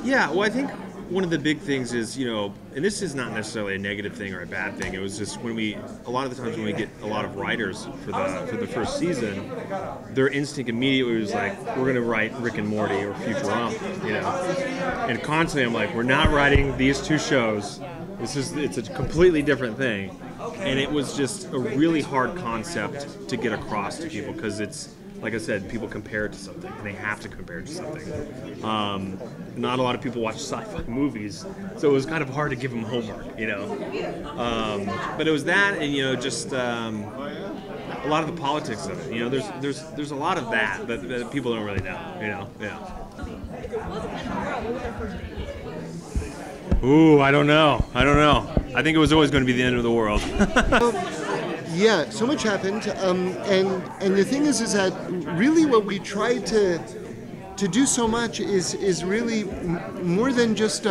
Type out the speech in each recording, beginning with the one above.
Yeah, well, I think one of the big things is, and this is not necessarily a negative thing or a bad thing. It was just a lot of the times when we get a lot of writers for the first season, their instinct immediately was like, we're going to write Rick and Morty or Futurama, And constantly I'm like, we're not writing these two shows. It's a completely different thing. And it was just a really hard concept to get across to people because it's, like I said, people compare it to something, and they have to compare it to something. Not a lot of people watch sci-fi movies, so it was kind of hard to give them homework, But it was that, and just a lot of the politics of it. There's a lot of that people don't really know, Yeah. Ooh, I don't know. I think it was always going to be the end of the world. Yeah, so much happened, and the thing is that really what we tried to do so much is really more than just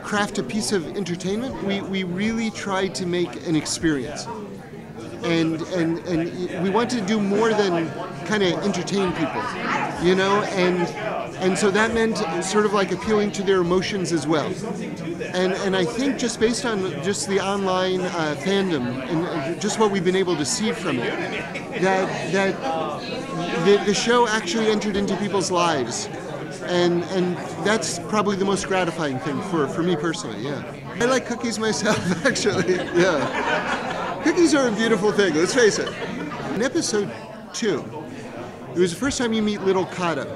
craft a piece of entertainment. We really tried to make an experience, and we wanted to do more than kind of entertain people, and so that meant sort of like appealing to their emotions as well. And I think just based on just the online fandom and just what we've been able to see from it, that the show actually entered into people's lives, and that's probably the most gratifying thing for me personally. Yeah, I like cookies myself, actually. Yeah, cookies are a beautiful thing. Let's face it. In episode 2, it was the first time you meet little Kato,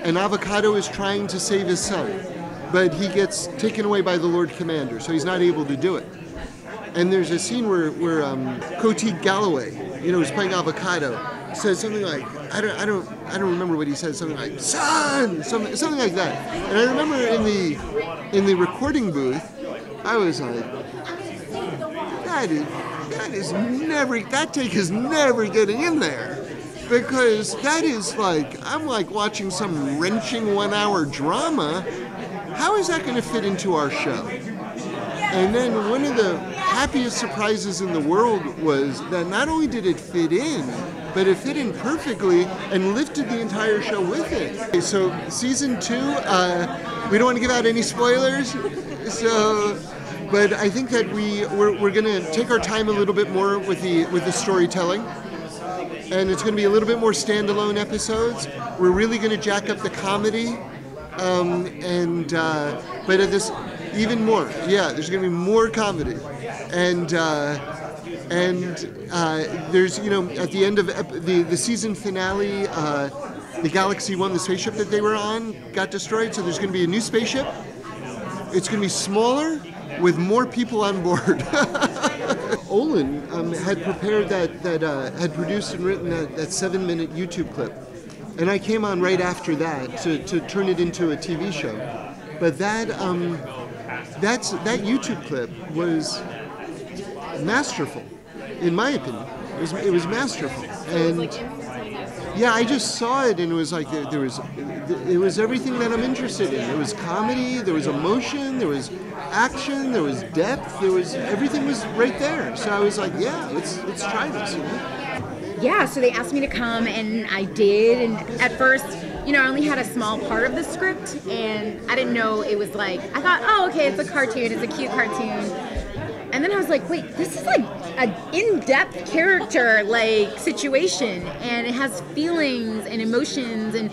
and Avocado is trying to save his son. But he gets taken away by the Lord Commander, so he's not able to do it. And there's a scene where Coty Galloway, who's playing Avocado, says something like, I don't remember what he said, something like "son," something like that. And I remember in the recording booth, I was like, that take is never getting in there. Because that is I'm like watching some wrenching 1-hour drama. How is that going to fit into our show? And then one of the happiest surprises in the world was that not only did it fit in, but it fit in perfectly and lifted the entire show with it. Okay, so season 2, we don't want to give out any spoilers, but I think that we're going to take our time a little bit more with the storytelling. And it's going to be a little bit more standalone episodes. We're really going to jack up the comedy. But at this, even more. Yeah, there's going to be more comedy, and there's at the end of the season finale, the Galaxy 1, the spaceship that they were on, got destroyed. So there's going to be a new spaceship. It's going to be smaller with more people on board. Olan had prepared had produced and written that 7-minute YouTube clip. And I came on right after that to turn it into a TV show. But that YouTube clip was masterful, in my opinion. It was masterful. And yeah, I just saw it and it was like it was everything that I'm interested in. There was comedy, there was emotion, there was action, there was depth, everything was right there. So I was like, yeah, let's try this. Yeah, so they asked me to come, and I did. And at first, I only had a small part of the script, and I didn't know it was I thought, oh, okay, it's a cartoon, it's a cute cartoon. And then I was like, wait, this is an in-depth character, situation, and it has feelings and emotions. And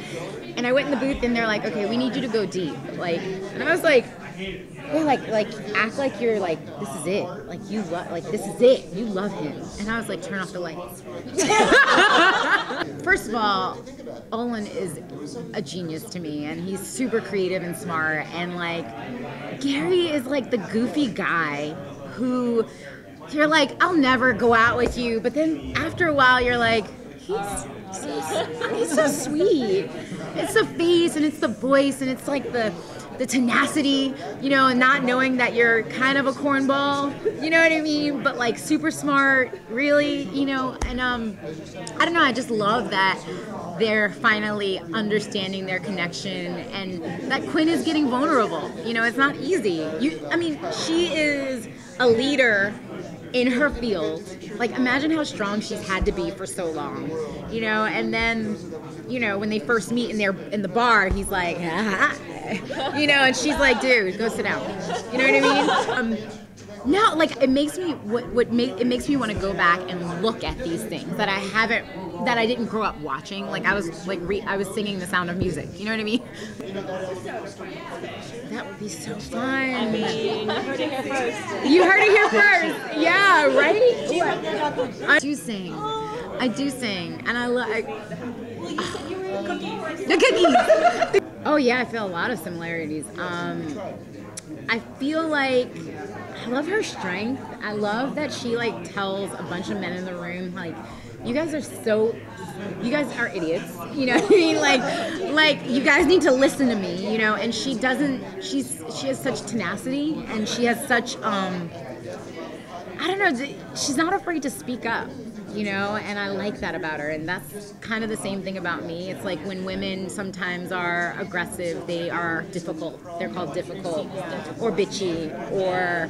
I went in the booth, and they're like, okay, we need you to go deep. And I was like, yeah, act like you're this is it. This is it. You love him. And I was like, turn off the lights. First of all, Olan is a genius to me, and he's super creative and smart. And Gary is the goofy guy who you're I'll never go out with you. But then after a while, you're like, he's so sweet. It's the face, and it's the voice, and it's the tenacity, and not knowing that you're kind of a cornball, you know what I mean? But super smart, really, and I don't know, I just love that they're finally understanding their connection, and that Quinn is getting vulnerable. It's not easy. She is a leader in her field. Like, imagine how strong she's had to be for so long, you know. And then, you know, when they first meet and they're in the bar, he's like, you know, and she's like, dude, go sit down. You know what I mean? No, like, it makes me it makes me want to go back and look at these things that I didn't grow up watching. Like, I was like I was singing The Sound of Music. You know what I mean? That would be so fun. I mean, you heard it here first. You heard it here first. Yeah, right? I do sing. I do sing, and I like. Well, you said you were in the cookies. The cookies. Oh yeah, I feel a lot of similarities. I feel like I love her strength. I love that she like tells a bunch of men in the room like, you guys are idiots. You know what I mean? Like you guys need to listen to me, you know, and she has such tenacity, and she has such I don't know, she's not afraid to speak up, you know, and I like that about her. And that's kind of the same thing about me. It's like when women sometimes are aggressive, they are difficult. They're called difficult or bitchy or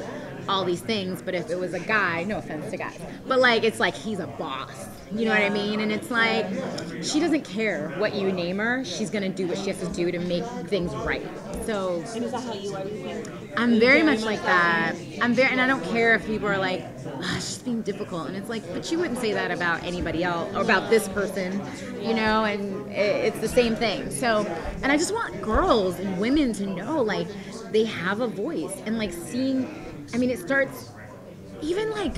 all these things. But if it was a guy, no offense to guys, but like, it's like he's a boss. You know what I mean? And it's like, she doesn't care what you name her. She's going to do what she has to do to make things right. So, And is that how you are? I'm very much like that. And I don't care if people are like, she's being difficult. And it's like, but you wouldn't say that about anybody else or about this person, you know, and it's the same thing. So, and I just want girls and women to know, like, they have a voice. And like seeing, I mean, it starts even like,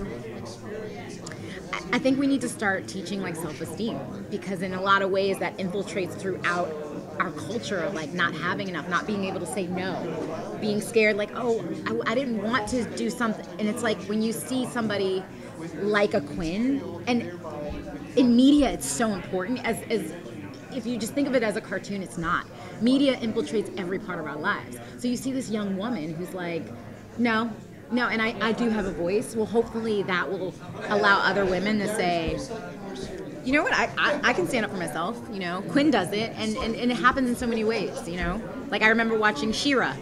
I think we need to start teaching like self-esteem, because in a lot of ways that infiltrates throughout our culture of like not having enough, not being able to say no, being scared, like, oh, I didn't want to do something. And it's like when you see somebody like a Quinn, and in media it's so important, as if you just think of it as a cartoon, it's not. Media infiltrates every part of our lives. So you see this young woman who's like, no, and I do have a voice. Well, hopefully that will allow other women to say, you know what, I can stand up for myself, you know. Quinn does it, and it happens in so many ways, you know. Like, I remember watching She-Ra,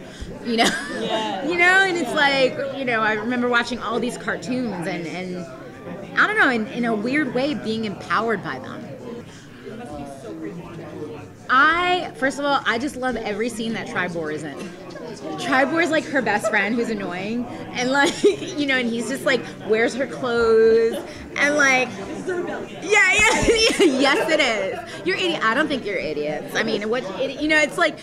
you know, Yeah. you know, and it's like, you know, I remember watching all these cartoons and I don't know, in a weird way, being empowered by them. First of all, I just love every scene that Tribor is in. Tribor is like her best friend who's annoying, and like, you know, and he's just like wears her clothes and like, yeah, yes it is. You're idiot. I don't think you're idiots. I mean, what, you know, it's like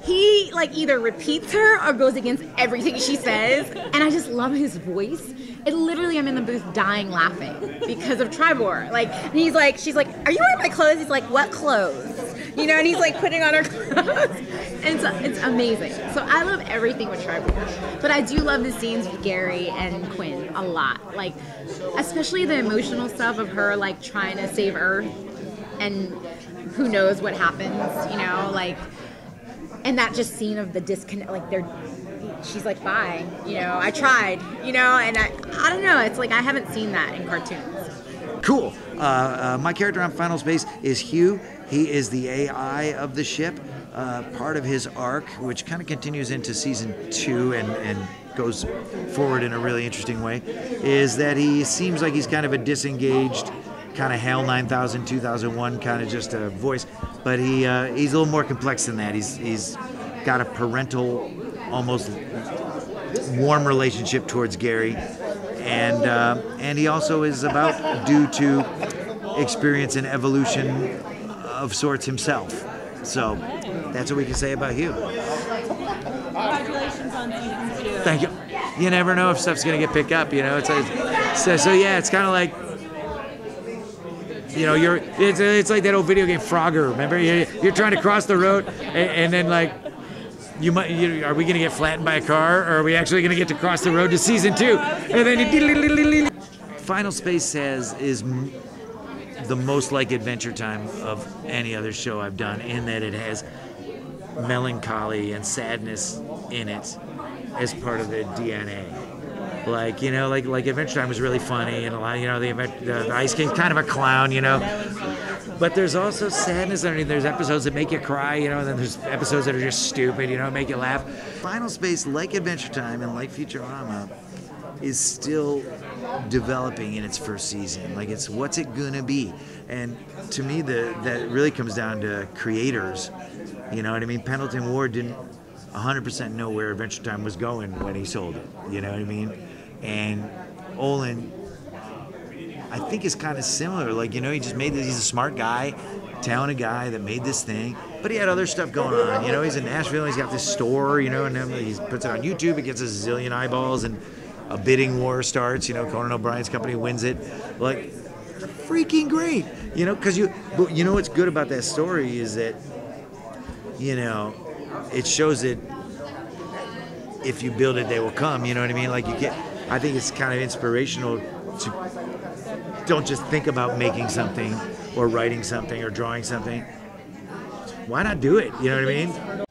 he like either repeats her or goes against everything she says, and I just love his voice. It literally, I'm in the booth dying laughing because of Tribor. Like, he's like, she's like, are you wearing my clothes? He's like, what clothes? You know, and he's like putting on her clothes. And it's amazing. So I love everything with Tribor. But I do love the scenes with Gary and Quinn a lot. Like, especially the emotional stuff of her like trying to save Earth, and who knows what happens, you know, like, and that just scene of the disconnect, like she's like, bye, you know, I tried, you know, and I don't know, it's like I haven't seen that in cartoons. Cool. My character on Final Space is Hugh. He is the AI of the ship. Part of his arc, which kind of continues into season 2 and goes forward in a really interesting way, is that he seems like he's kind of a disengaged, kind of HAL 9000, 2001 kind of just a voice, but he's a little more complex than that. He's got a parental, almost warm relationship towards Gary, and he also is about due to experience and evolution of sorts himself. So that's what we can say about Hugh. Congratulations on season 2. Thank you. You never know if stuff's gonna get picked up, you know. It's like, so yeah, it's kind of like, you know, it's like that old video game Frogger. Remember, you're trying to cross the road, and then like, are we gonna get flattened by a car, or are we actually gonna get to cross the road to season 2? And then Final Space is the most like Adventure Time of any other show I've done, in that it has melancholy and sadness in it as part of the DNA. Like, you know, like Adventure Time was really funny, and a lot, you know, the Ice King's kind of a clown, you know. But there's also sadness underneath. There's episodes that make you cry, you know, and then there's episodes that are just stupid, you know, make you laugh. Final Space, like Adventure Time and like Futurama, is still developing in its first season. Like, it's what's it gonna be? And to me, that really comes down to creators. You know what I mean? Pendleton Ward didn't 100% know where Adventure Time was going when he sold it. You know what I mean? And Olan, I think, is kind of similar. Like, you know, he just made this. He's a smart guy, talented guy that made this thing, but he had other stuff going on. You know, he's in Nashville. He's got this store. You know, and then he puts it on YouTube. It gets a zillion eyeballs, and a bidding war starts. You know, Conan O'Brien's company wins it. Like, freaking great. You know, because but you know what's good about that story is that, you know, it shows that if you build it, they will come. You know what I mean? Like, you get. I think it's kind of inspirational to don't just think about making something or writing something or drawing something. Why not do it? You know what I mean?